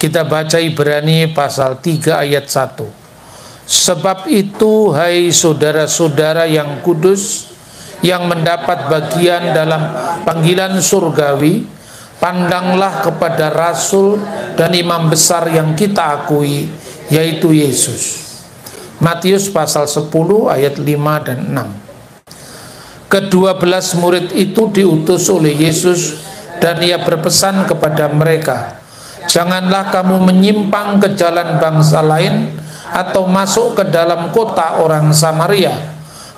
Kita baca Ibrani pasal 3 ayat 1. Sebab itu, hai saudara-saudara yang kudus, yang mendapat bagian dalam panggilan surgawi, pandanglah kepada Rasul dan Imam besar yang kita akui, yaitu Yesus. Matius pasal 10 ayat 5 dan 6. Ke-12 murid itu diutus oleh Yesus dan ia berpesan kepada mereka, janganlah kamu menyimpang ke jalan bangsa lain atau masuk ke dalam kota orang Samaria,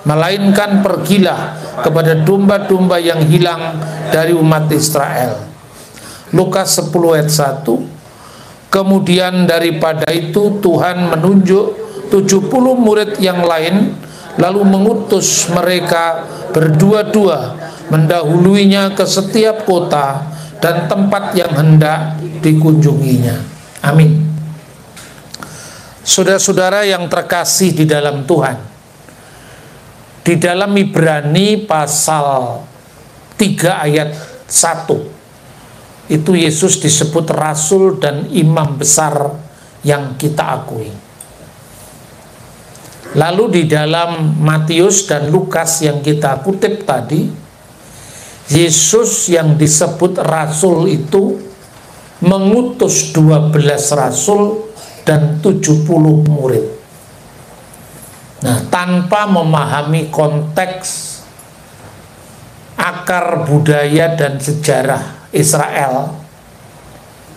melainkan pergilah kepada domba-domba yang hilang dari umat Israel. Lukas 10 ayat 1. Kemudian daripada itu Tuhan menunjuk 70 murid yang lain, lalu mengutus mereka berdua-dua mendahuluinya ke setiap kota dan tempat yang hendak dikunjunginya. Amin. Saudara-saudara yang terkasih di dalam Tuhan, di dalam Ibrani pasal 3 ayat 1 itu Yesus disebut Rasul dan Imam besar yang kita akui. Lalu di dalam Matius dan Lukas yang kita kutip tadi, Yesus yang disebut Rasul itu mengutus 12 Rasul dan 70 murid. Nah, tanpa memahami konteks, akar budaya dan sejarah Israel,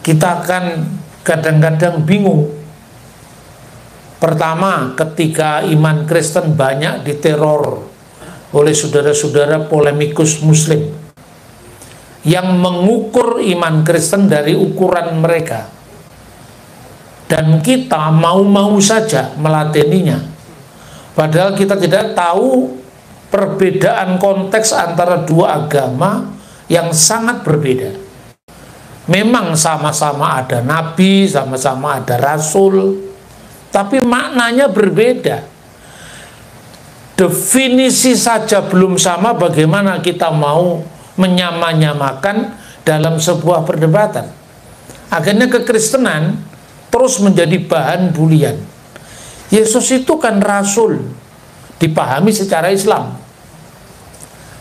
kita akan kadang-kadang bingung. Pertama, ketika iman Kristen banyak diteror oleh saudara-saudara polemikus Muslim yang mengukur iman Kristen dari ukuran mereka, dan kita mau-mau saja meladeninya, padahal kita tidak tahu perbedaan konteks antara dua agama yang sangat berbeda. Memang sama-sama ada nabi, sama-sama ada rasul, tapi maknanya berbeda. Definisi saja belum sama, bagaimana kita mau menyamanyamakan dalam sebuah perdebatan. Akhirnya kekristenan terus menjadi bahan bulian. Yesus itu kan rasul, dipahami secara Islam.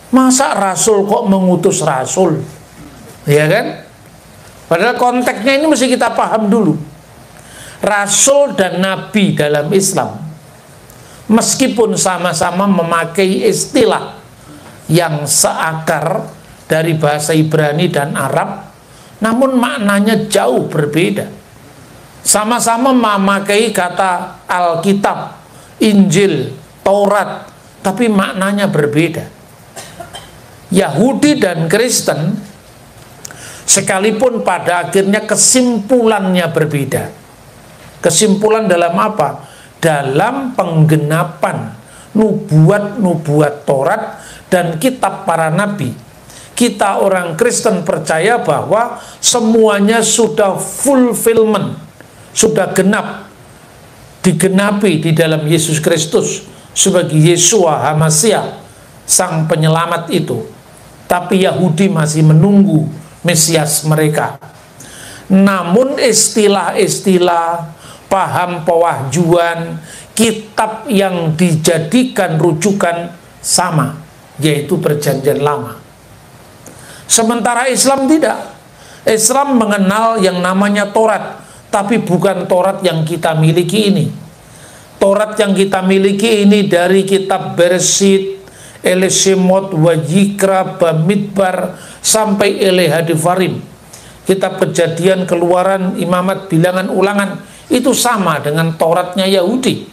Masa rasul kok mengutus rasul? Ya kan? Padahal konteksnya ini mesti kita paham dulu. Rasul dan nabi dalam Islam, meskipun sama-sama memakai istilah yang seakar dari bahasa Ibrani dan Arab, namun maknanya jauh berbeda. Sama-sama memakai kata Alkitab, Injil, Taurat, tapi maknanya berbeda. Yahudi dan Kristen, sekalipun pada akhirnya kesimpulannya berbeda. Kesimpulan dalam apa? Dalam penggenapan nubuat-nubuat Taurat dan kitab para nabi. Kita orang Kristen percaya bahwa semuanya sudah fulfillment, sudah genap, digenapi di dalam Yesus Kristus sebagai Yeshua HaMashiach, sang penyelamat itu. Tapi Yahudi masih menunggu Mesias mereka. Namun istilah-istilah, paham pewahjuan, kitab yang dijadikan rujukan sama, yaitu Perjanjian Lama. Sementara Islam tidak. Islam mengenal yang namanya Taurat, tapi bukan Taurat yang kita miliki ini. Taurat yang kita miliki ini dari kitab Bereshit, Elishemot, Wajikra, Bamidbar, sampai Elehadivarim. Kitab Kejadian, Keluaran, Imamat, Bilangan, Ulangan, itu sama dengan Tauratnya Yahudi.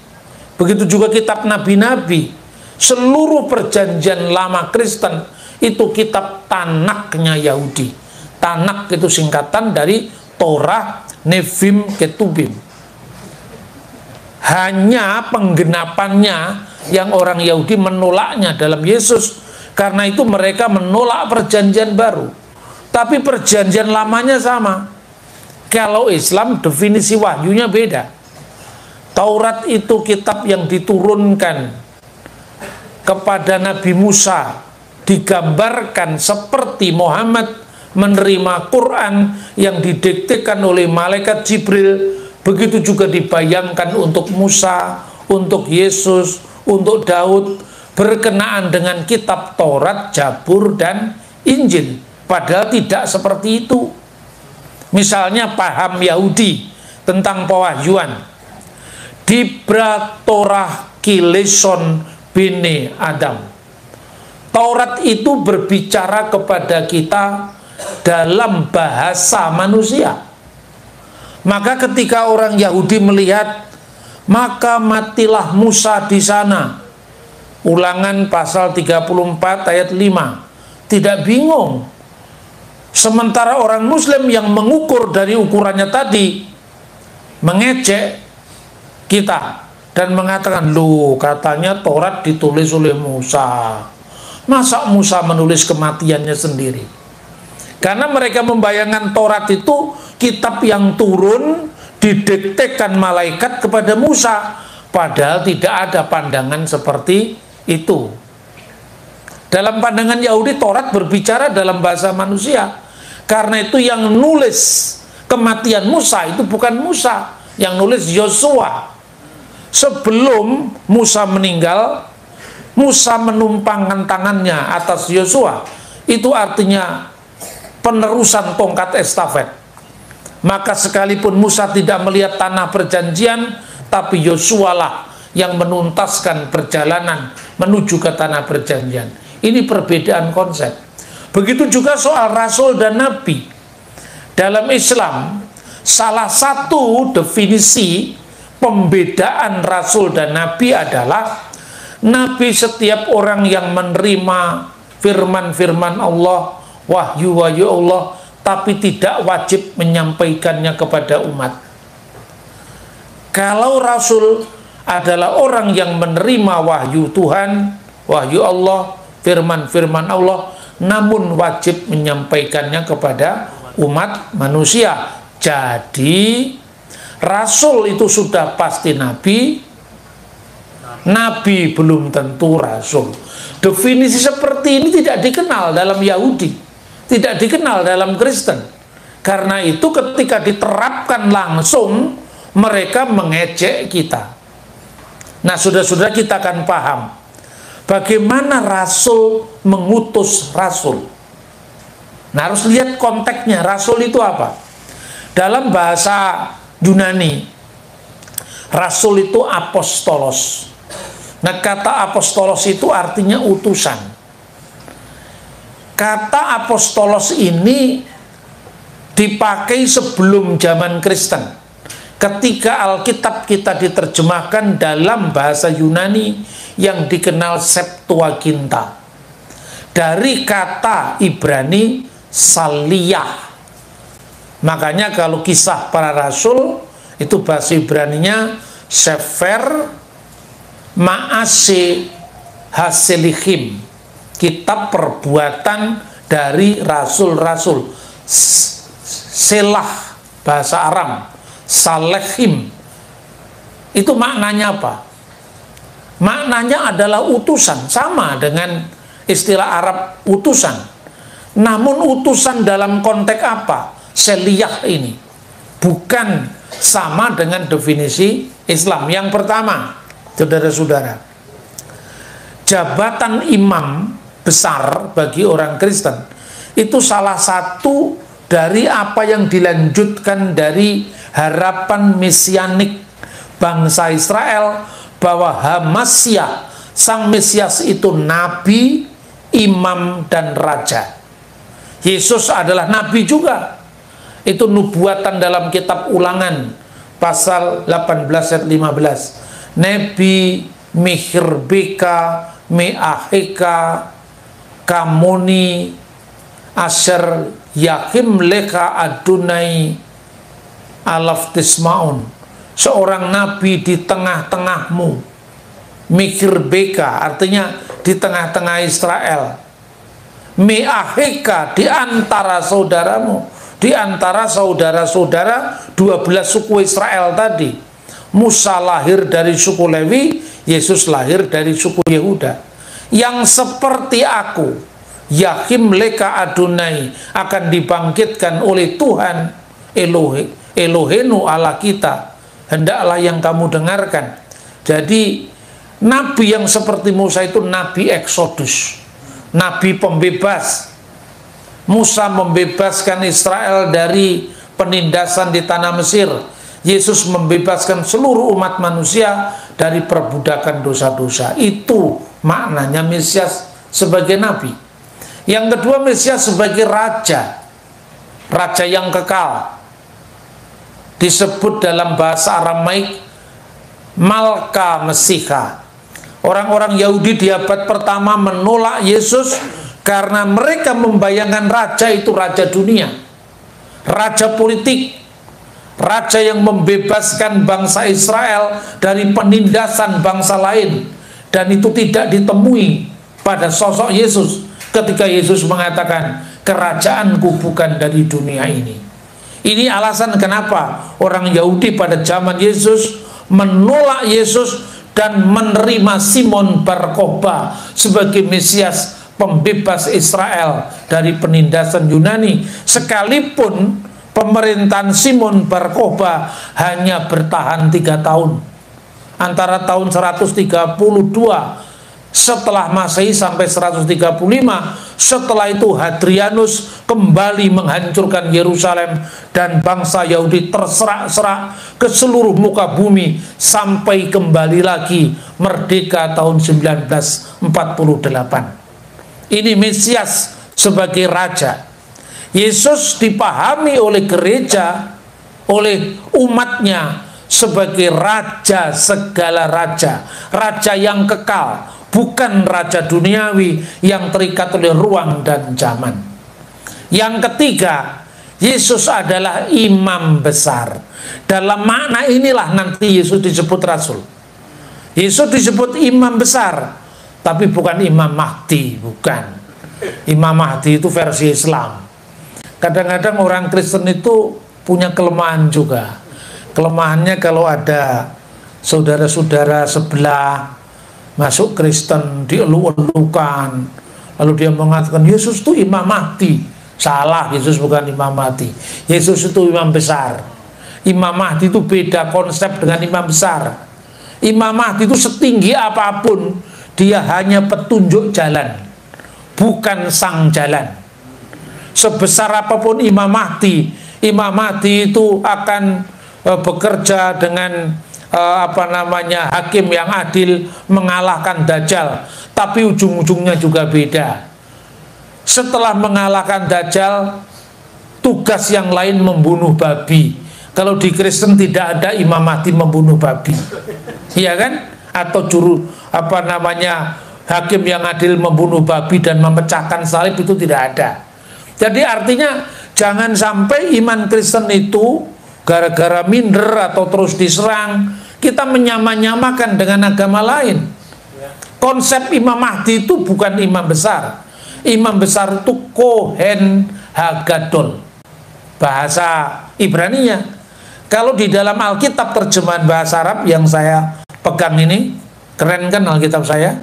Begitu juga kitab nabi-nabi. Seluruh perjanjian lama Kristen itu kitab Tanaknya Yahudi. Tanak itu singkatan dari Torah, Nevim, Ketubim. Hanya penggenapannya yang orang Yahudi menolaknya dalam Yesus. Karena itu mereka menolak perjanjian baru. Tapi perjanjian lamanya sama. Kalau Islam definisi wahyunya beda. Taurat itu kitab yang diturunkan kepada Nabi Musa, digambarkan seperti Muhammad menerima Quran yang didiktekan oleh malaikat Jibril. Begitu juga dibayangkan untuk Musa, untuk Yesus, untuk Daud, berkenaan dengan kitab Taurat, Zabur, dan Injil. Padahal tidak seperti itu. Misalnya paham Yahudi tentang pewahyuan. Dibra Torah Kileson Bene Adam. Taurat itu berbicara kepada kita dalam bahasa manusia. Maka ketika orang Yahudi melihat, maka matilah Musa di sana. Ulangan pasal 34 ayat 5. Tidak bingung. Sementara orang Muslim yang mengukur dari ukurannya tadi, mengejek kita dan mengatakan, loh, katanya Taurat ditulis oleh Musa. Masa Musa menulis kematiannya sendiri? Karena mereka membayangkan Taurat itu kitab yang turun didiktekan malaikat kepada Musa, padahal tidak ada pandangan seperti itu. Dalam pandangan Yahudi, Taurat berbicara dalam bahasa manusia. Karena itu yang nulis kematian Musa itu bukan Musa, yang nulis Yosua. Sebelum Musa meninggal, Musa menumpangkan tangannya atas Yosua. Itu artinya penerusan tongkat estafet. Maka sekalipun Musa tidak melihat tanah perjanjian, tapi Yosua lah yang menuntaskan perjalanan menuju ke tanah perjanjian. Ini perbedaan konsep. Begitu juga soal rasul dan nabi. Dalam Islam, salah satu definisi pembedaan rasul dan nabi adalah nabi setiap orang yang menerima firman-firman Allah, wahyu-wahyu Allah, tapi tidak wajib menyampaikannya kepada umat. Kalau rasul adalah orang yang menerima wahyu Tuhan, wahyu Allah, firman-firman Allah, namun wajib menyampaikannya kepada umat manusia. Jadi rasul itu sudah pasti nabi, nabi belum tentu rasul. Definisi seperti ini tidak dikenal dalam Yahudi, tidak dikenal dalam Kristen. Karena itu ketika diterapkan langsung, mereka mengejek kita. Nah, saudara-saudara, kita akan paham bagaimana rasul mengutus rasul. Nah, harus lihat konteksnya. Rasul itu apa? Dalam bahasa Yunani, rasul itu apostolos. Nah, kata apostolos itu artinya utusan. Kata apostolos ini dipakai sebelum zaman Kristen. Ketika Alkitab kita diterjemahkan dalam bahasa Yunani yang dikenal Septuaginta. Dari kata Ibrani saliyah. Makanya kalau kisah para rasul itu bahasa Ibraninya Sefer Maase Haselihim, kitab perbuatan dari rasul-rasul. Selah bahasa Aram, Salehim. Itu maknanya apa? Maknanya adalah utusan, sama dengan istilah Arab utusan. Namun utusan dalam konteks apa? Seliyah ini bukan sama dengan definisi Islam. Yang pertama, saudara-saudara, jabatan imam besar bagi orang Kristen itu salah satu dari apa yang dilanjutkan dari harapan mesianik bangsa Israel, bahwa Hamasyah, sang Mesias itu nabi, imam, dan raja. Yesus adalah nabi juga. Itu nubuatan dalam kitab Ulangan pasal 18 ayat 15. Nebi mihirbeka meaheka kamoni asher yakim leka adunai alaftismaun. Seorang nabi di tengah-tengahmu. Mihirbeka artinya di tengah-tengah Israel. Meaheka di antara saudaramu, di antara saudara-saudara 12 suku Israel tadi. Musa lahir dari suku Lewi, Yesus lahir dari suku Yehuda. Yang seperti aku, Yahim leka Adonai, akan dibangkitkan oleh Tuhan Elohenu Allah kita, hendaklah yang kamu dengarkan. Jadi nabi yang seperti Musa itu nabi Eksodus, nabi pembebas. Musa membebaskan Israel dari penindasan di tanah Mesir. Yesus membebaskan seluruh umat manusia dari perbudakan dosa-dosa. Itu maknanya Mesias sebagai nabi. Yang kedua, Mesias sebagai raja, raja yang kekal. Disebut dalam bahasa Aramaik Malka Mesiha. Orang-orang Yahudi di abad pertama menolak Yesus karena mereka membayangkan raja itu raja dunia, raja politik, raja yang membebaskan bangsa Israel dari penindasan bangsa lain. Dan itu tidak ditemui pada sosok Yesus ketika Yesus mengatakan, kerajaanku bukan dari dunia ini. Ini alasan kenapa orang Yahudi pada zaman Yesus menolak Yesus dan menerima Simon Bar Kokhba sebagai Mesias, pembebas Israel dari penindasan Yunani. Sekalipun pemerintahan Simon Bar Kokhba hanya bertahan 3 tahun, antara tahun 132 setelah Masehi sampai 135. Setelah itu Hadrianus kembali menghancurkan Yerusalem dan bangsa Yahudi terserak-serak ke seluruh muka bumi sampai kembali lagi merdeka tahun 1948. Ini Mesias sebagai raja. Yesus dipahami oleh gereja, oleh umatnya sebagai raja segala raja, raja yang kekal, bukan raja duniawi yang terikat oleh ruang dan zaman. Yang ketiga, Yesus adalah imam besar. Dalam makna inilah nanti Yesus disebut rasul. Yesus disebut imam besar, tapi bukan Imam Mahdi, bukan. Imam Mahdi itu versi Islam. Kadang-kadang orang Kristen itu punya kelemahan juga. Kelemahannya kalau ada saudara-saudara sebelah masuk Kristen, dielu-elukan, lalu dia mengatakan Yesus itu Imam Mahdi. Salah, Yesus bukan Imam Mahdi. Yesus itu imam besar. Imam Mahdi itu beda konsep dengan imam besar. Imam Mahdi itu setinggi apapun, dia hanya petunjuk jalan, bukan sang jalan. Sebesar apapun Imam Mahdi itu akan bekerja dengan hakim yang adil, mengalahkan Dajjal, tapi ujung-ujungnya juga beda. Setelah mengalahkan Dajjal, tugas yang lain membunuh babi. Kalau di Kristen tidak ada Imam Mahdi membunuh babi, iya kan? Atau hakim yang adil membunuh babi dan memecahkan salib, itu tidak ada. Jadi artinya jangan sampai iman Kristen itu gara-gara minder atau terus diserang, kita menyamakan dengan agama lain. Konsep Imam Mahdi itu bukan imam besar. Imam besar itu Kohen Hagadol, bahasa Ibraninya. Kalau di dalam Alkitab terjemahan bahasa Arab yang saya pegang ini, keren kan Alkitab saya?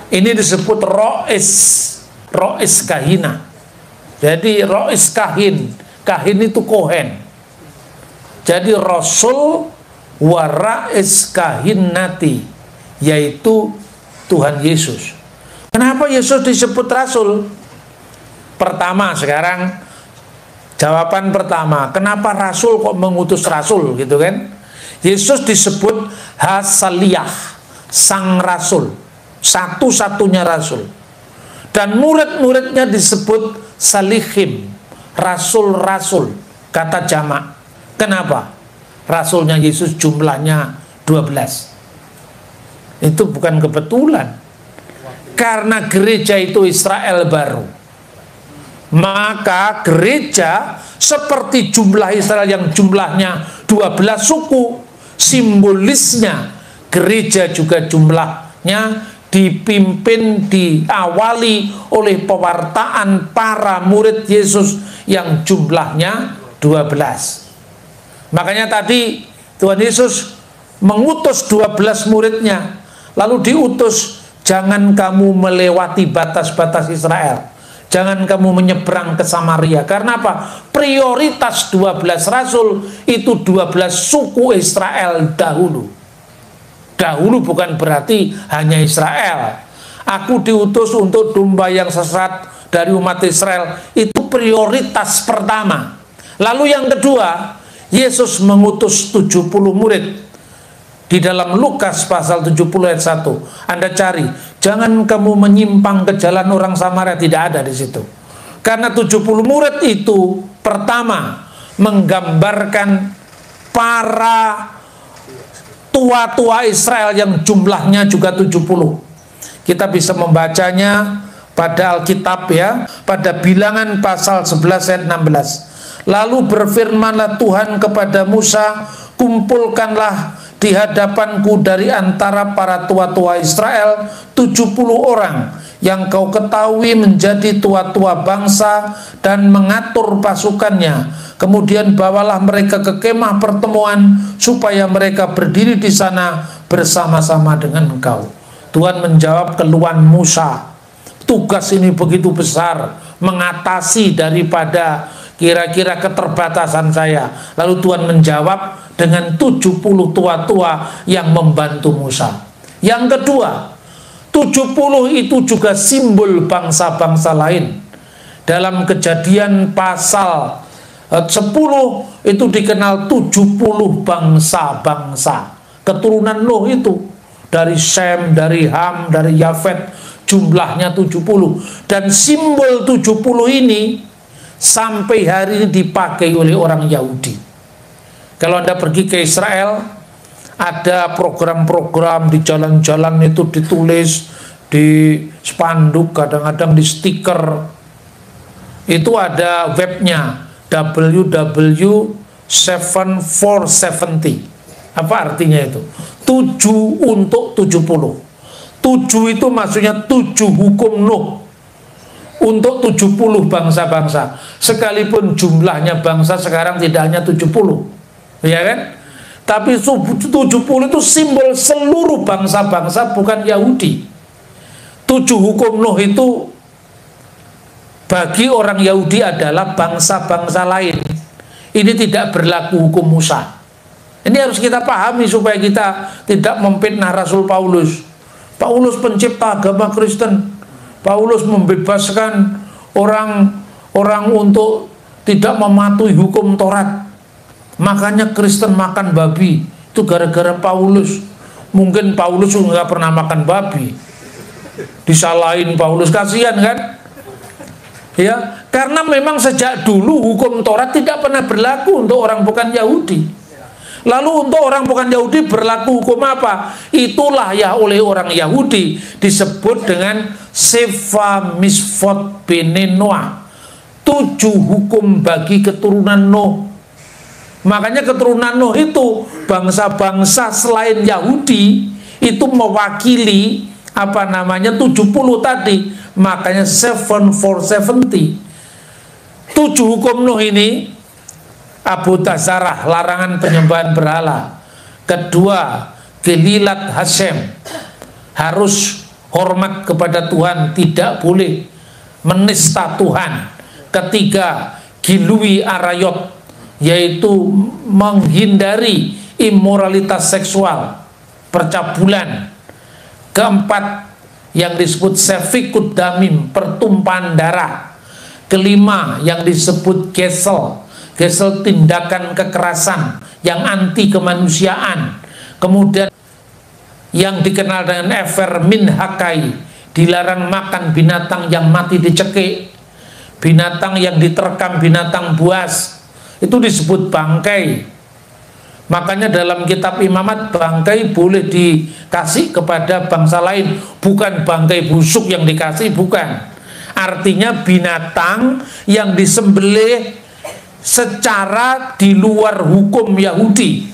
Ini disebut Rois Kahina. Jadi Rois Kahin, Kahin itu Kohen. Jadi Rasul Warais Kahinati, yaitu Tuhan Yesus. Kenapa Yesus disebut Rasul? Pertama, sekarang jawaban pertama, kenapa Rasul kok mengutus Rasul gitu kan? Yesus disebut Hasaliyah, Sang Rasul, satu-satunya Rasul. Dan murid-muridnya disebut Salihim, Rasul-Rasul, kata jamak. Kenapa? Rasulnya Yesus jumlahnya 12. Itu bukan kebetulan. Karena gereja itu Israel baru, maka gereja seperti jumlah Israel yang jumlahnya 12 suku. Simbolisnya gereja juga jumlahnya dipimpin, diawali oleh pewartaan para murid Yesus yang jumlahnya 12. Makanya tadi Tuhan Yesus mengutus 12 muridnya, lalu diutus jangan kamu melewati batas-batas Israel. Jangan kamu menyeberang ke Samaria. Karena apa? Prioritas 12 rasul itu 12 suku Israel dahulu. Dahulu bukan berarti hanya Israel. Aku diutus untuk domba yang sesat dari umat Israel. Itu prioritas pertama. Lalu yang kedua, Yesus mengutus 70 murid. Di dalam Lukas pasal 70 ayat 1, Anda cari, jangan kamu menyimpang ke jalan orang Samaria, tidak ada di situ. Karena 70 murid itu pertama menggambarkan para tua-tua Israel yang jumlahnya juga 70. Kita bisa membacanya pada Alkitab ya, pada Bilangan pasal 11 ayat 16. Lalu berfirmanlah Tuhan kepada Musa, kumpulkanlah di hadapanku dari antara para tua-tua Israel 70 orang yang kau ketahui menjadi tua-tua bangsa dan mengatur pasukannya. Kemudian bawalah mereka ke kemah pertemuan supaya mereka berdiri di sana bersama-sama dengan engkau. Tuhan menjawab keluhan Musa. Tugas ini begitu besar, mengatasi daripada kira-kira keterbatasan saya. Lalu Tuhan menjawab dengan 70 tua-tua yang membantu Musa. Yang kedua, 70 itu juga simbol bangsa-bangsa lain. Dalam Kejadian pasal 10 itu dikenal 70 bangsa-bangsa. Keturunan Nuh itu dari Sem, dari Ham, dari Yafet, jumlahnya 70. Dan simbol 70 ini sampai hari ini dipakai oleh orang Yahudi. Kalau Anda pergi ke Israel, ada program-program di jalan-jalan itu ditulis di spanduk, kadang-kadang di stiker. Itu ada webnya www.7470. Apa artinya itu? 7 untuk 70. 7 itu maksudnya 7 hukum Nuh untuk 70 bangsa-bangsa. Sekalipun jumlahnya bangsa sekarang tidak hanya 70, ya kan? Tapi 70 itu simbol seluruh bangsa-bangsa, bukan Yahudi. 7 hukum Nuh itu bagi orang Yahudi adalah bangsa-bangsa lain. Ini tidak berlaku hukum Musa. Ini harus kita pahami supaya kita tidak memfitnah Rasul Paulus. Paulus pencipta agama Kristen. Paulus membebaskan orang untuk tidak mematuhi hukum Taurat. Makanya Kristen makan babi. Itu gara-gara Paulus. Mungkin Paulus nggak pernah makan babi. Disalahin Paulus, kasihan kan? Ya, karena memang sejak dulu hukum Taurat tidak pernah berlaku untuk orang bukan Yahudi. Lalu untuk orang bukan Yahudi berlaku hukum apa? Itulah ya oleh orang Yahudi disebut dengan Sefa Misfot Bene Noah. 7 hukum bagi keturunan Nuh. Makanya keturunan Nuh itu bangsa-bangsa selain Yahudi itu mewakili 70 tadi. Makanya 7 for 70. 7 hukum Nuh ini: Abu Tazarah, larangan penyembahan berhala. Kedua, Gelilat Hashem, harus hormat kepada Tuhan, tidak boleh menista Tuhan. Ketiga, Gilui Arayot, yaitu menghindari imoralitas seksual, percabulan. Keempat, yang disebut Sefikut Damim, pertumpahan darah. Kelima, yang disebut Gesel, tindakan kekerasan yang anti kemanusiaan. Kemudian yang dikenal dengan Efer Min Hakai, dilarang makan binatang yang mati dicekik, binatang yang diterkam binatang buas, itu disebut bangkai. Makanya dalam kitab Imamat, bangkai boleh dikasih kepada bangsa lain, bukan bangkai busuk yang dikasih, bukan. Artinya binatang yang disembelih secara di luar hukum Yahudi.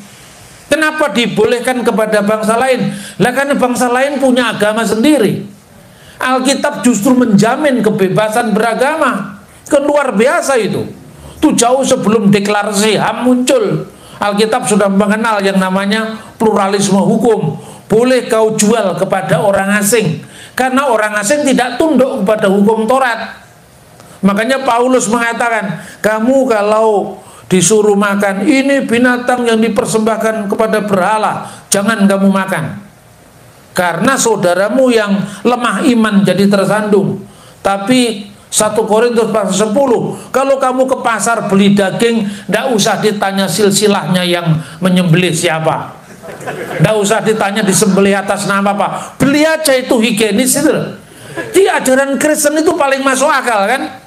Kenapa dibolehkan kepada bangsa lain? Lah karena bangsa lain punya agama sendiri. Alkitab justru menjamin kebebasan beragama. Kan luar biasa itu. Itu jauh sebelum deklarasi HAM muncul. Alkitab sudah mengenal yang namanya pluralisme hukum. Boleh kau jual kepada orang asing. Karena orang asing tidak tunduk kepada hukum Taurat. Makanya Paulus mengatakan, kamu kalau disuruh makan ini binatang yang dipersembahkan kepada berhala, jangan kamu makan. Karena saudaramu yang lemah iman jadi tersandung. Tapi 1 Korintus pasal 10, kalau kamu ke pasar beli daging, tidak usah ditanya silsilahnya yang menyembelih siapa, tidak usah ditanya disembelih atas nama apa, beli aja, itu higienis itu. Di ajaran Kristen itu paling masuk akal kan.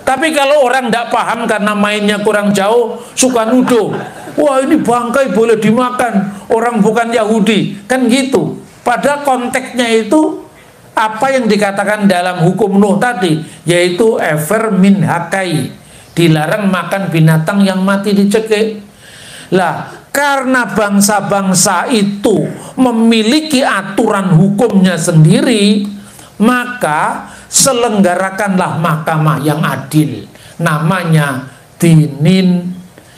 Tapi kalau orang tidak paham karena mainnya kurang jauh, suka nuduh, wah ini bangkai boleh dimakan, orang bukan Yahudi, kan gitu. Padahal konteksnya itu apa yang dikatakan dalam hukum Nuh tadi, yaitu ever min hakai, dilarang makan binatang yang mati dicekik. Lah, karena bangsa-bangsa itu memiliki aturan hukumnya sendiri, maka selenggarakanlah mahkamah yang adil, namanya dinin.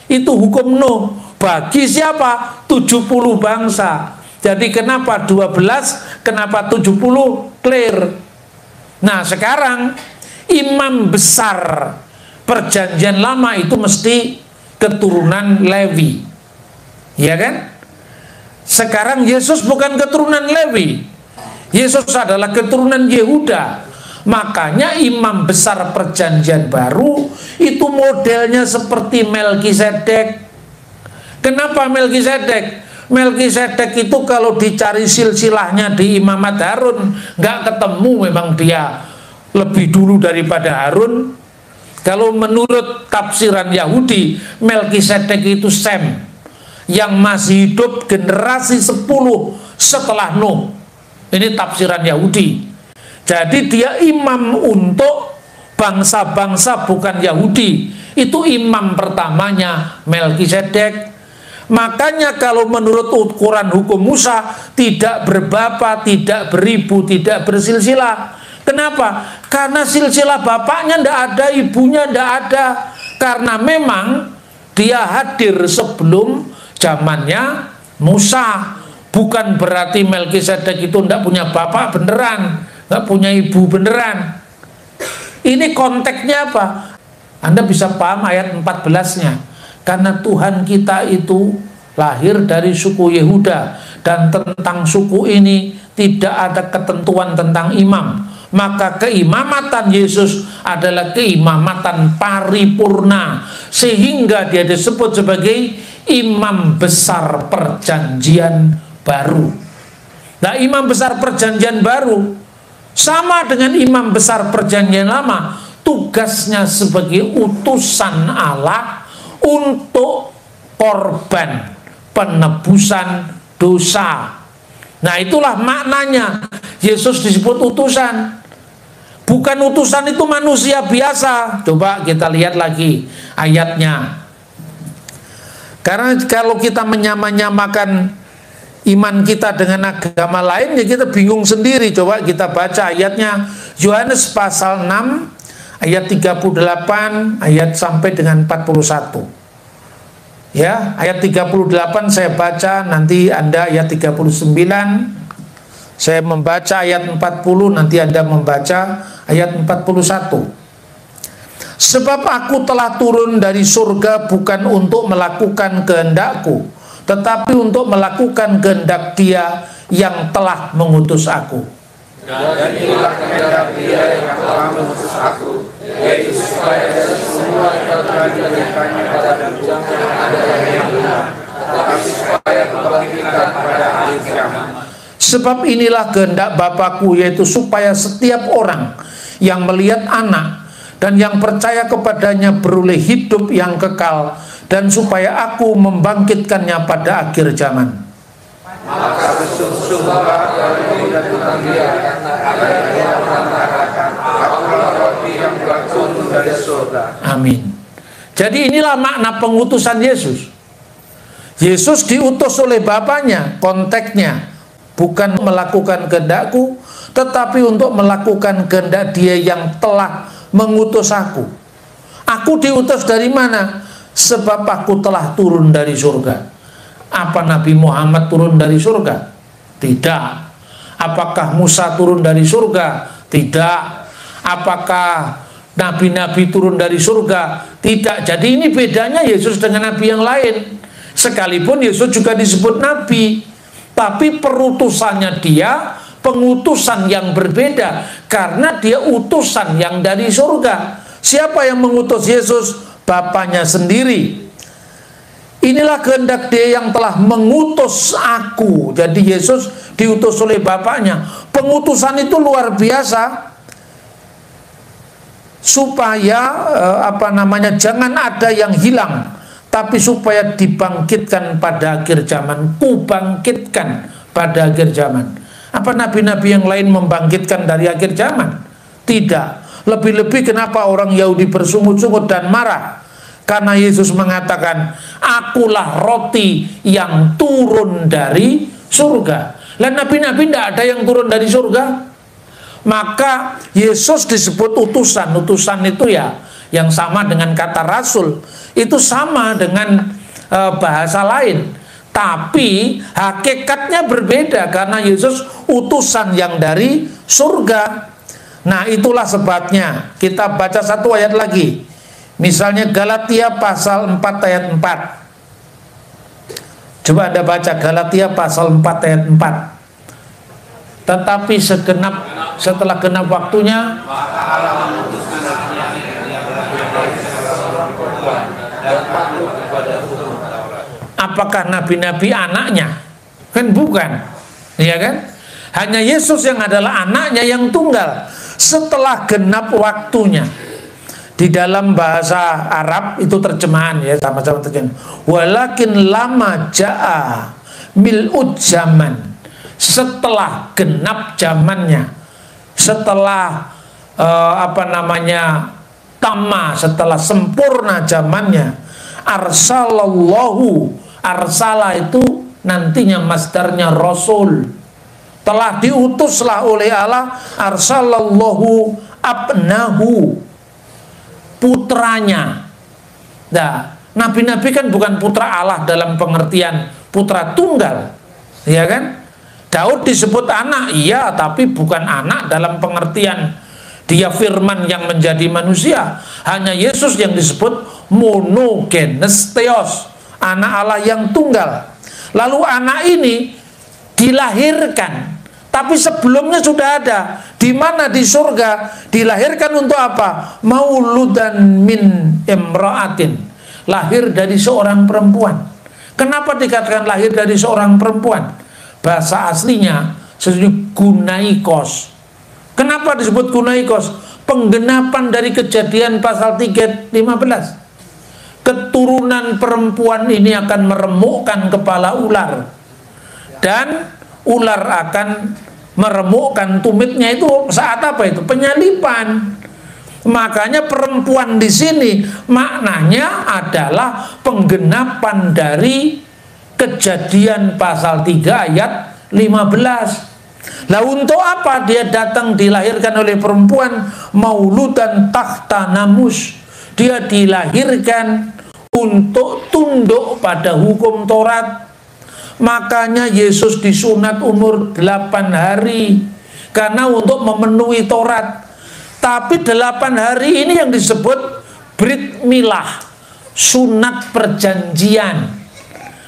Itu hukum Nuh bagi siapa? 70 bangsa. Jadi kenapa 12, kenapa 70? Clear. Nah sekarang imam besar perjanjian lama itu mesti keturunan Lewi, ya kan? Sekarang Yesus bukan keturunan Lewi, Yesus adalah keturunan Yehuda. Makanya imam besar perjanjian baru itu modelnya seperti Melkisedek. Kenapa Melkisedek? Melkisedek itu kalau dicari silsilahnya di imamat Harun nggak ketemu, memang dia lebih dulu daripada Harun. Kalau menurut tafsiran Yahudi, Melkisedek itu Sem yang masih hidup generasi 10 setelah Nuh. Ini tafsiran Yahudi. Jadi dia imam untuk bangsa-bangsa bukan Yahudi. Itu imam pertamanya Melkisedek. Makanya kalau menurut ukuran hukum Musa, tidak berbapak, tidak beribu, tidak bersilsilah. Kenapa? Karena silsilah bapaknya tidak ada, ibunya tidak ada. Karena memang dia hadir sebelum zamannya Musa. Bukan berarti Melkisedek itu tidak punya bapak beneran, nggak punya ibu beneran. Ini konteksnya apa? Anda bisa paham ayat 14-nya. Karena Tuhan kita itu lahir dari suku Yehuda, dan tentang suku ini tidak ada ketentuan tentang imam. Maka keimamatan Yesus adalah keimamatan paripurna, sehingga dia disebut sebagai imam besar perjanjian baru. Nah, imam besar perjanjian baru sama dengan imam besar perjanjian lama, tugasnya sebagai utusan Allah untuk korban penebusan dosa. Nah itulah maknanya Yesus disebut utusan. Bukan utusan itu manusia biasa. Coba kita lihat lagi ayatnya. Karena kalau kita menyamakan iman kita dengan agama lain, ya kita bingung sendiri. Coba kita baca ayatnya. Yohanes pasal 6 ayat 38 ayat sampai dengan 41. Ya, ayat 38 saya baca, nanti Anda ayat 39. Saya membaca ayat 40, nanti Anda membaca ayat 41. Sebab aku telah turun dari surga bukan untuk melakukan kehendakku, tetapi untuk melakukan kehendak Dia yang telah mengutus aku. Dan inilah kehendak Dia yang telah mengutus aku, yaitu supaya dari semua yang telah diberikannya padaku jangan ada yang hilang, tetapi supaya kebangkitan pada hari kiamat. Sebab inilah kehendak Bapakku, yaitu supaya setiap orang yang melihat Anak dan yang percaya kepadanya beroleh hidup yang kekal, dan supaya aku membangkitkannya pada akhir zaman. Maka bersungguh-sungguhlah dari Tuhan Dia, agar Dia mengatakan, akulah roti yang telah turun dari surga. Amin. Jadi inilah makna pengutusan Yesus. Yesus diutus oleh Bapaknya, konteksnya bukan melakukan kehendakku, tetapi untuk melakukan kehendak Dia yang telah mengutus aku. Aku diutus dari mana? Sebab aku telah turun dari surga. Apa Nabi Muhammad turun dari surga? Tidak. Apakah Musa turun dari surga? Tidak. Apakah nabi-nabi turun dari surga? Tidak. Jadi ini bedanya Yesus dengan nabi yang lain. Sekalipun Yesus juga disebut nabi, tapi perutusannya dia pengutusan yang berbeda, karena dia utusan yang dari surga. Siapa yang mengutus Yesus? Bapaknya sendiri. Inilah kehendak dia yang telah mengutus aku. Jadi Yesus diutus oleh Bapaknya. Pengutusan itu luar biasa, supaya jangan ada yang hilang, tapi supaya dibangkitkan pada akhir zaman. Kubangkitkan pada akhir zaman. Apa nabi-nabi yang lain membangkitkan dari akhir zaman? Tidak. Lebih-lebih kenapa orang Yahudi bersungut-sungut dan marah? Karena Yesus mengatakan, akulah roti yang turun dari surga. Dan nabi-nabi tidak ada yang turun dari surga. Maka Yesus disebut utusan. Utusan itu ya yang sama dengan kata rasul. Itu sama dengan bahasa lain, tapi hakikatnya berbeda, karena Yesus utusan yang dari surga. Nah, itulah sebabnya kita baca satu ayat lagi. Misalnya Galatia pasal 4 ayat 4. Coba Anda baca Galatia pasal 4 ayat 4. Tetapi setelah genap waktunya, apakah nabi-nabi anaknya? Kan bukan, ya kan? Hanya Yesus yang adalah anaknya yang tunggal. Setelah genap waktunya. Di dalam bahasa Arab itu terjemahan ya, sama-sama terjemahan. Walakin lama ja'a mil'ud zaman. Setelah genap zamannya, setelah tama, setelah sempurna zamannya, arsalallahu, arsala itu nantinya masdarnya rasul, telah diutuslah oleh Allah, arsalallahu abnahu, putranya. Nah, nabi-nabi kan bukan putra Allah dalam pengertian putra tunggal, ya kan? Daud disebut anak, iya, tapi bukan anak dalam pengertian dia firman yang menjadi manusia. Hanya Yesus yang disebut monogenes theos, anak Allah yang tunggal. Lalu anak ini dilahirkan, tapi sebelumnya sudah ada. Di mana? Di surga. Dilahirkan untuk apa? Mauludan min imra'atin, lahir dari seorang perempuan. Kenapa dikatakan lahir dari seorang perempuan? Bahasa aslinya sesungguhnya gunaikos. Kenapa disebut gunaikos? Penggenapan dari Kejadian pasal 3:15. Keturunan perempuan ini akan meremukkan kepala ular, dan ular akan meremukkan tumitnya. Itu saat apa itu? Penyalipan. Makanya perempuan di sini maknanya adalah penggenapan dari Kejadian pasal 3 ayat 15. Lah untuk apa dia datang dilahirkan oleh perempuan? Mauludan tahta namus. Dia dilahirkan untuk tunduk pada hukum Taurat. Makanya Yesus disunat umur 8 hari karena untuk memenuhi Taurat. Tapi 8 hari ini yang disebut Brit Milah, sunat perjanjian.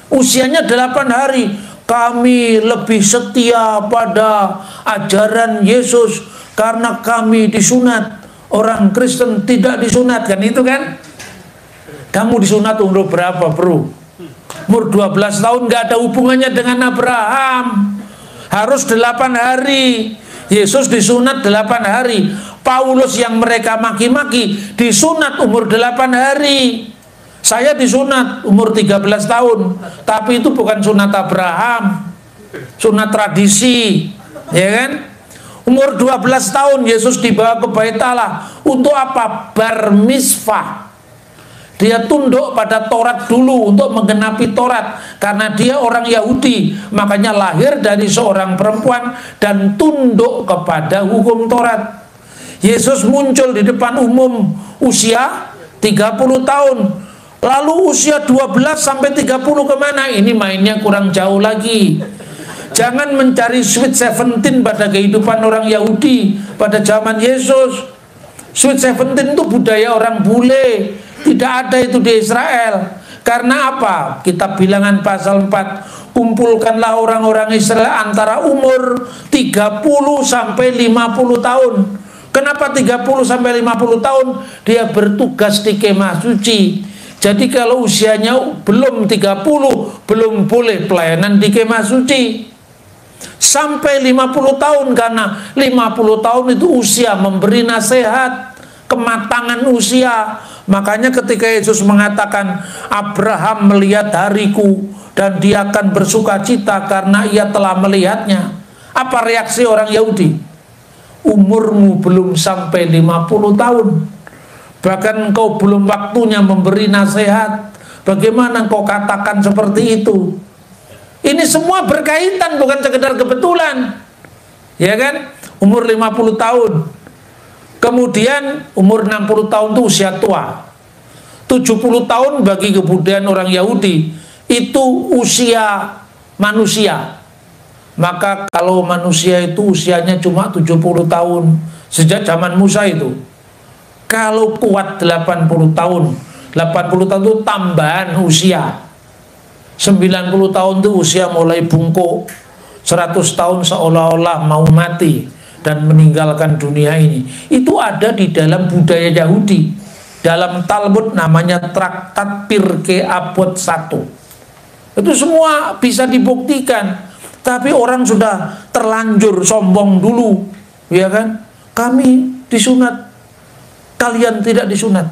Usianya 8 hari. Kami lebih setia pada ajaran Yesus karena kami disunat. Orang Kristen tidak disunat, kan itu kan? Kamu disunat umur berapa, bro? Umur 12 tahun, nggak ada hubungannya dengan Abraham. Harus 8 hari. Yesus disunat 8 hari. Paulus yang mereka maki-maki disunat umur 8 hari. Saya disunat umur 13 tahun, tapi itu bukan sunat Abraham, sunat tradisi, ya kan? Umur 12 tahun Yesus dibawa ke Bait Allah. Untuk apa? Bar mitzvah. Dia tunduk pada Taurat dulu untuk menggenapi Taurat, karena dia orang Yahudi, makanya lahir dari seorang perempuan dan tunduk kepada hukum Taurat. Yesus muncul di depan umum usia 30 tahun. Lalu usia 12 sampai 30 kemana? Ini mainnya kurang jauh lagi. Jangan mencari sweet 17 pada kehidupan orang Yahudi pada zaman Yesus. Sweet 17 itu budaya orang bule, tidak ada itu di Israel. Karena apa? Kitab Bilangan pasal 4, kumpulkanlah orang-orang Israel antara umur 30 sampai 50 tahun. Kenapa 30 sampai 50 tahun? Dia bertugas di kemah suci. Jadi kalau usianya belum 30, belum boleh pelayanan di kemah suci. Sampai 50 tahun, karena 50 tahun itu usia memberi nasihat, kematangan usia. Makanya ketika Yesus mengatakan Abraham melihat hariku dan dia akan bersuka cita karena ia telah melihatnya, apa reaksi orang Yahudi? Umurmu belum sampai 50 tahun, bahkan engkau belum waktunya memberi nasihat, bagaimana engkau katakan seperti itu? Ini semua berkaitan, bukan sekedar kebetulan, ya kan? Umur 50 tahun. Kemudian umur 60 tahun itu usia tua. 70 tahun bagi kebudayaan orang Yahudi itu usia manusia. Maka kalau manusia itu usianya cuma 70 tahun sejak zaman Musa itu. Kalau kuat 80 tahun. 80 tahun itu tambahan usia. 90 tahun itu usia mulai bungkuk. 100 tahun seolah-olah mau mati dan meninggalkan dunia ini. Itu ada di dalam budaya Yahudi. Dalam Talmud namanya Traktat Pirkei Avot 1. Itu semua bisa dibuktikan. Tapi orang sudah terlanjur sombong dulu, ya kan? Kami disunat, kalian tidak disunat.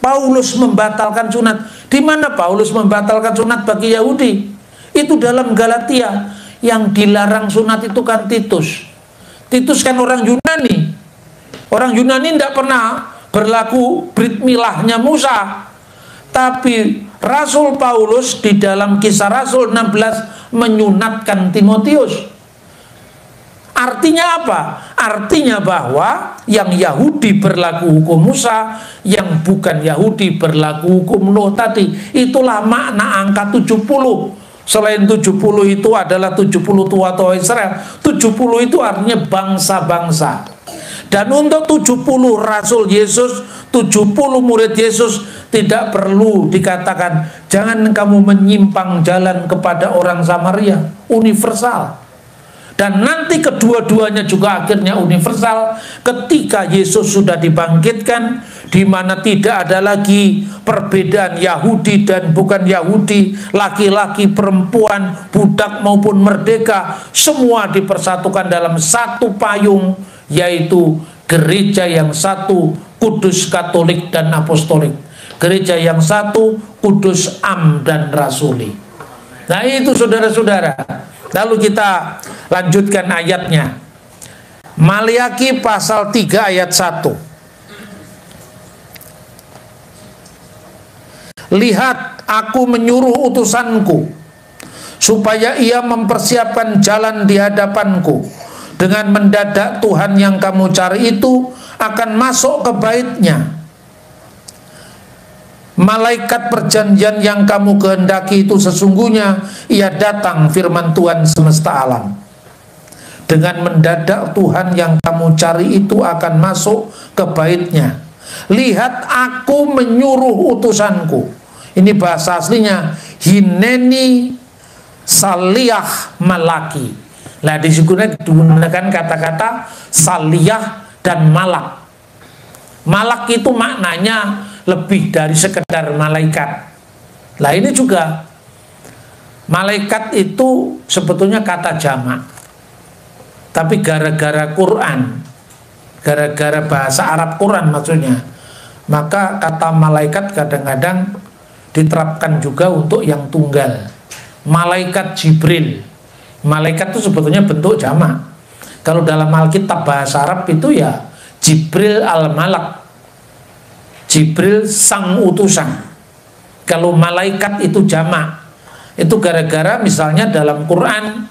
Paulus membatalkan sunat. Di mana Paulus membatalkan sunat bagi Yahudi? Itu dalam Galatia. Yang dilarang sunat itu kan Titus. Titus kan orang Yunani. Orang Yunani tidak pernah berlaku brit milahnya Musa. Tapi Rasul Paulus di dalam Kisah Rasul 16 menyunatkan Timotius. Artinya apa? Artinya bahwa yang Yahudi berlaku hukum Musa, yang bukan Yahudi berlaku hukum Nuh tadi. Itulah makna angka 70. Selain 70 itu adalah 70 tua-tua Israel. 70 itu artinya bangsa-bangsa. Dan untuk 70 Rasul Yesus, 70 murid Yesus, tidak perlu dikatakan jangan kamu menyimpang jalan kepada orang Samaria. Universal. Dan nanti kedua-duanya juga akhirnya universal ketika Yesus sudah dibangkitkan, di mana tidak ada lagi perbedaan Yahudi dan bukan Yahudi, laki-laki, perempuan, budak maupun merdeka, semua dipersatukan dalam satu payung, yaitu gereja yang satu, kudus, katolik, dan apostolik. Gereja yang satu, kudus, am, dan rasuli. Nah itu saudara-saudara. Lalu kita lanjutkan ayatnya. Maliaki pasal 3 ayat 1. Lihat, aku menyuruh utusanku supaya ia mempersiapkan jalan di hadapanku. Dengan mendadak Tuhan yang kamu cari itu akan masuk ke baitnya. Malaikat perjanjian yang kamu kehendaki itu sesungguhnya ia datang, firman Tuhan semesta alam. Dengan mendadak Tuhan yang kamu cari itu akan masuk ke baitnya. Lihat, aku menyuruh utusanku. Ini bahasa aslinya hineni saliyah malaki. Nah di sini digunakan kata-kata saliyah dan malak. Malak itu maknanya lebih dari sekedar malaikat. Nah ini juga malaikat itu sebetulnya kata jamak, tapi gara-gara Quran, gara-gara bahasa Arab Quran maksudnya, maka kata malaikat kadang-kadang diterapkan juga untuk yang tunggal. Malaikat Jibril, malaikat itu sebetulnya bentuk jamak. Kalau dalam Alkitab bahasa Arab itu ya Jibril al-Malak, Jibril sang utusan. Kalau malaikat itu jamak. Itu gara-gara misalnya dalam Quran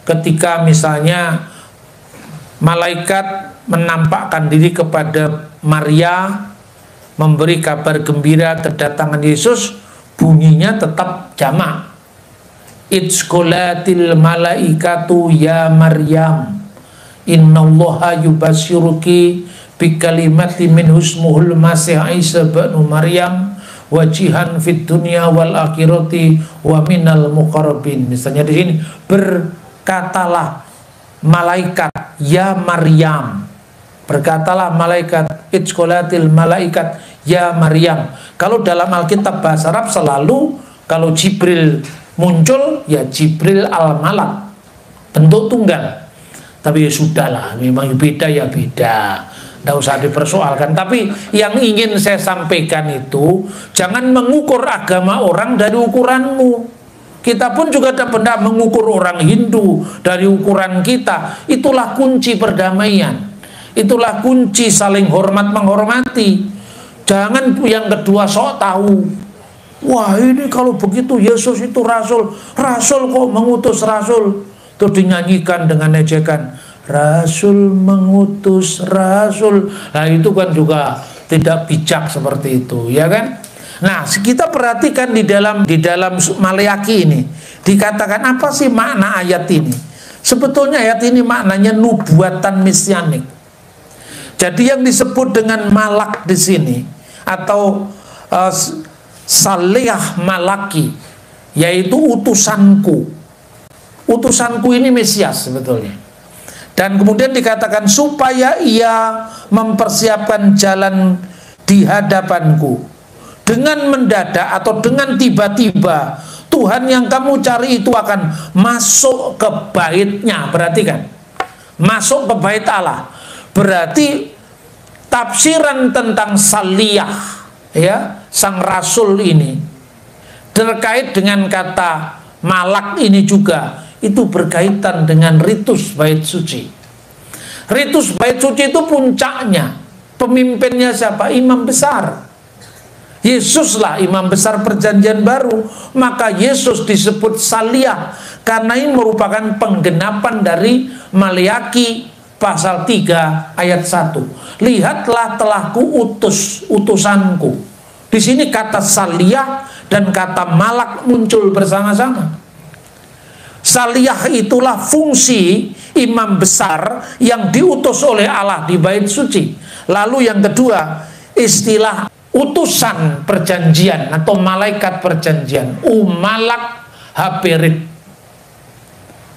ketika misalnya malaikat menampakkan diri kepada Maria, memberi kabar gembira kedatangan Yesus, bunyinya tetap jamak. Idzqolatil malaikatu ya Maryam innallaha yubasyiruki bikalimati min husmuhul masih Isa ibnu Maryam wajihan fid dunya wal akhirati wa minal muqarrabin. Misalnya di sini, berkatalah malaikat ya Maryam, berkatalah malaikat, idzqolatil malaikat ya Maryam. Kalau dalam Alkitab bahasa Arab selalu kalau Jibril muncul ya Jibril al-Malak, bentuk tunggal. Tapi ya sudahlah, memang beda ya beda, tidak usah dipersoalkan. Tapi yang ingin saya sampaikan itu, jangan mengukur agama orang dari ukuranmu. Kita pun juga tidak pernah mengukur orang Hindu dari ukuran kita. Itulah kunci perdamaian, itulah kunci saling hormat menghormati. Jangan yang kedua sok tahu. Wah, ini kalau begitu Yesus itu rasul, rasul kok mengutus rasul. Terus dinyanyikan dengan ejekan, rasul mengutus rasul. Nah itu kan juga tidak bijak seperti itu, ya kan? Nah kita perhatikan di dalam Maleaki ini dikatakan apa sih makna ayat ini? Sebetulnya ayat ini maknanya nubuatan mesianik. Jadi yang disebut dengan malak di sini atau Salih Malaki, yaitu utusanku. Utusanku ini Mesias sebetulnya. Dan kemudian dikatakan supaya ia mempersiapkan jalan di hadapanku. Dengan mendadak atau dengan tiba-tiba Tuhan yang kamu cari itu akan masuk ke baitnya. Perhatikan, masuk ke bait Allah. Berarti tafsiran tentang Saliyah, ya, sang rasul ini terkait dengan kata malak ini juga itu berkaitan dengan ritus bait suci. Ritus bait suci itu puncaknya, pemimpinnya siapa? Imam besar. Yesuslah imam besar perjanjian baru. Maka Yesus disebut Saliyah karena ini merupakan penggenapan dari Maleaki pasal 3 ayat 1. Lihatlah telah kuutus utusanku. Di sini kata Saliyah dan kata malak muncul bersama-sama. Saliyah itulah fungsi imam besar yang diutus oleh Allah di bait suci. Lalu yang kedua, istilah utusan perjanjian atau malaikat perjanjian, malak haberit.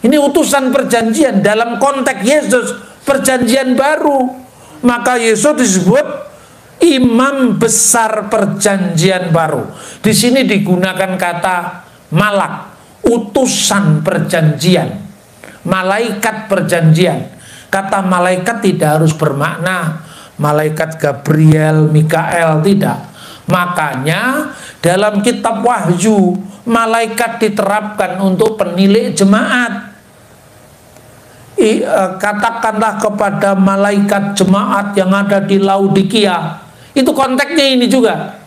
Ini utusan perjanjian dalam konteks Yesus perjanjian baru. Maka Yesus disebut imam besar perjanjian baru. Di sini digunakan kata malak, utusan perjanjian, malaikat perjanjian. Kata malaikat tidak harus bermakna malaikat Gabriel, Mikael, tidak. Makanya dalam kitab Wahyu malaikat diterapkan untuk penilik jemaat. Katakanlah kepada malaikat jemaat yang ada di Laodikia. Itu konteksnya ini juga.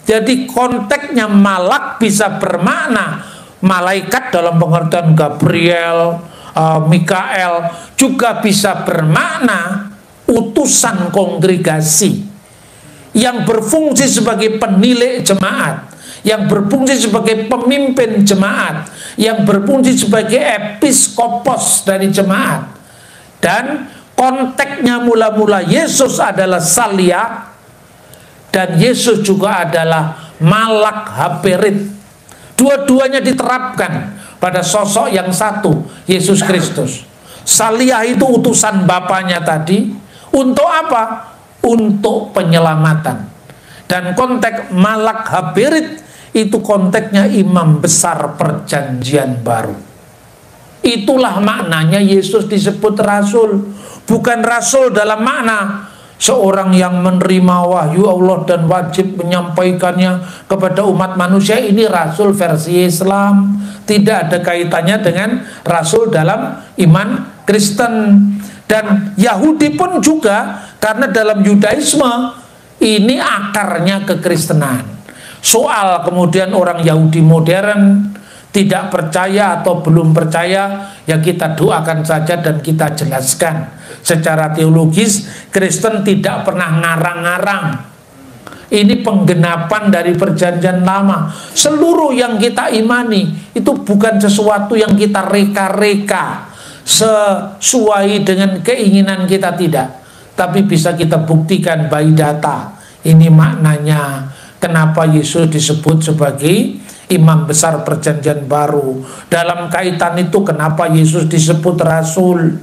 Jadi konteksnya malak bisa bermakna malaikat dalam pengertian Gabriel, Mikael, juga bisa bermakna utusan kongregasi yang berfungsi sebagai penilik jemaat, yang berfungsi sebagai pemimpin jemaat, yang berfungsi sebagai episkopos dari jemaat. Dan konteksnya mula-mula Yesus adalah Saliyah dan Yesus juga adalah malak haberit. Dua-duanya diterapkan pada sosok yang satu, Yesus Kristus. Saliyah itu utusan Bapaknya tadi. Untuk apa? Untuk penyelamatan. Dan konteks malak haberit itu konteksnya imam besar perjanjian baru. Itulah maknanya Yesus disebut rasul. Bukan rasul dalam makna seorang yang menerima wahyu Allah dan wajib menyampaikannya kepada umat manusia. Ini rasul versi Islam. Tidak ada kaitannya dengan rasul dalam iman Kristen. Dan Yahudi pun juga, karena dalam Yudaisme ini akarnya kekristenan. Soal kemudian orang Yahudi modern tidak percaya atau belum percaya, ya kita doakan saja dan kita jelaskan secara teologis. Kristen tidak pernah ngarang-ngarang Ini penggenapan dari perjanjian lama. Seluruh yang kita imani itu bukan sesuatu yang kita reka-reka sesuai dengan keinginan kita, tidak. Tapi bisa kita buktikan by data. Ini maknanya kenapa Yesus disebut sebagai imam besar perjanjian baru. Dalam kaitan itu kenapa Yesus disebut rasul.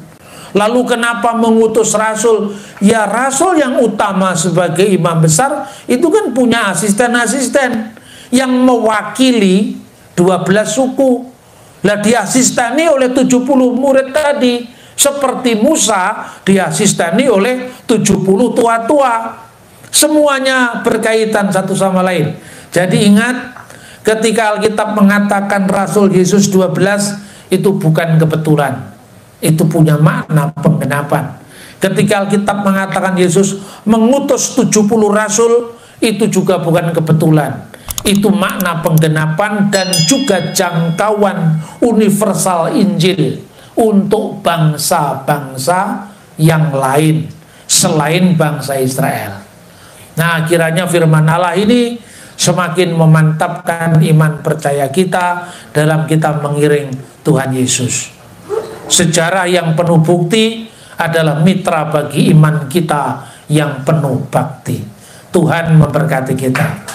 Lalu kenapa mengutus rasul? Ya, rasul yang utama sebagai imam besar itu kan punya asisten-asisten yang mewakili 12 suku. Lah diasistani oleh 70 murid tadi. Seperti Musa diasistani oleh 70 tua-tua. Semuanya berkaitan satu sama lain. Jadi ingat, ketika Alkitab mengatakan Rasul Yesus 12, itu bukan kebetulan. Itu punya makna penggenapan. Ketika Alkitab mengatakan Yesus mengutus 70 rasul, itu juga bukan kebetulan. Itu makna penggenapan dan juga jangkauan universal Injil untuk bangsa-bangsa yang lain selain bangsa Israel. Nah, kiranya firman Allah ini semakin memantapkan iman percaya kita dalam kita mengiring Tuhan Yesus. Sejarah yang penuh bukti adalah mitra bagi iman kita yang penuh bakti. Tuhan memberkati kita.